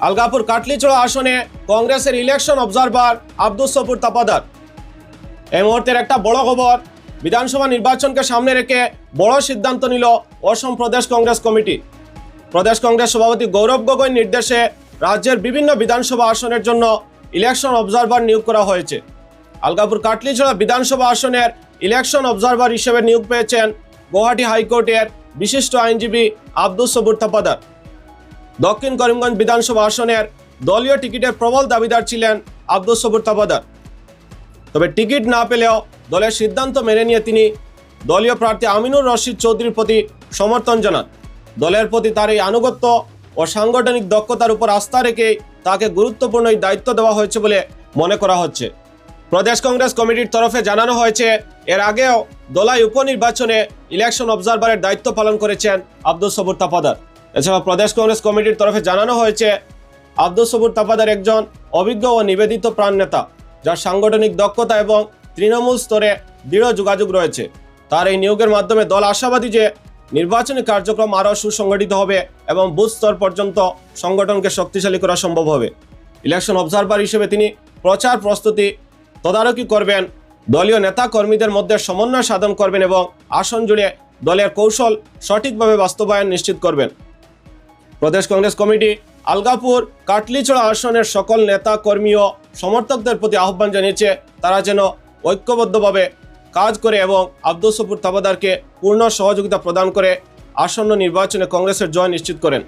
আলগাপুর কাটলিচড়া আসনে কংগ্রেসের election observer Abdus Sabur Tapadar. এই মুহূর্তের একটা বড় খবর, বিধানসভা নির্বাচনকে সামনে রেখে বড় সিদ্ধান্ত নিল অসম প্রদেশ কংগ্রেস কমিটি। প্রদেশ কংগ্রেস সভাপতি গৌরব গগৈর নির্দেশে রাজ্যের বিভিন্ন বিধানসভা আসনের জন্য ইলেকশন অবজারভার নিয়োগ করা হয়েছে। আলগাপুর কাটলিচড়া বিধানসভা আসনের ইলেকশন অবজারভার হিসেবে নিয়োগ পেয়েছেন গুয়াহাটি হাইকোর্টের বিশিষ্ট আইনজীবী আব্দুস সবুর তাপাদার। দক্ষিণ করিমগঞ্জ বিধানসভা আসনের দলীয় টিকিটের প্রবল দাবিদার ছিলেন আব্দুস সবুর তাপাদার। তবে টিকিট না পেলেও দলের সিদ্ধান্ত মেনে নিয়ে তিনি দলীয় প্রার্থী আমিনুর রশিদ চৌধুরীর প্রতি সমর্থন জানান। দলের প্রতি তার এই আনুগত্য ও সাংগঠনিক দক্ষতার উপর আস্থা রেখে তাকে গুরুত্বপূর্ণ এই দায়িত্ব দেওয়া হয়েছে বলে মনে করা হচ্ছে। প্রদেশ কংগ্রেস কমিটির তরফে জানানো হয়েছে, এর আগেও দলাই উপনির্বাচনে ইলেকশন অবজারভারের দায়িত্ব পালন করেছেন আব্দুস সবুর তাপাদার। এছাড়া প্রদেশ কংগ্রেস কমিটির তরফে জানানো হয়েছে, আব্দুস সবুর তাপাদার একজন অভিজ্ঞ ও নিবেদিত প্রাণ নেতা, যার সাংগঠনিক দক্ষতা এবং তৃণমূল স্তরে দৃঢ় যোগাযোগ রয়েছে। তার এই নিয়োগের মাধ্যমে দল আশাবাদী যে নির্বাচনী কার্যক্রম আরও সুসংগঠিত হবে এবং বুথ স্তর পর্যন্ত সংগঠনকে শক্তিশালী করা সম্ভব হবে। ইলেকশন অবজারভার হিসেবে তিনি প্রচার প্রস্তুতি তদারকি করবেন, দলীয় নেতা কর্মীদের মধ্যে সমন্বয় সাধন করবেন এবং আসন জুড়ে দলের কৌশল সঠিকভাবে বাস্তবায়ন নিশ্চিত করবেন। প্রদেশ কংগ্রেস কমিটি আলগাপুর কাটলিচড়া আসনের সকল নেতা কর্মী ও সমর্থকদের প্রতি আহ্বান জানিয়েছে, তারা যেন ঐক্যবদ্ধভাবে কাজ করে এবং আব্দুস সবুর তাপাদারকে পূর্ণ সহযোগিতা প্রদান করে আসন্ন নির্বাচনে কংগ্রেসের জয় নিশ্চিত করেন।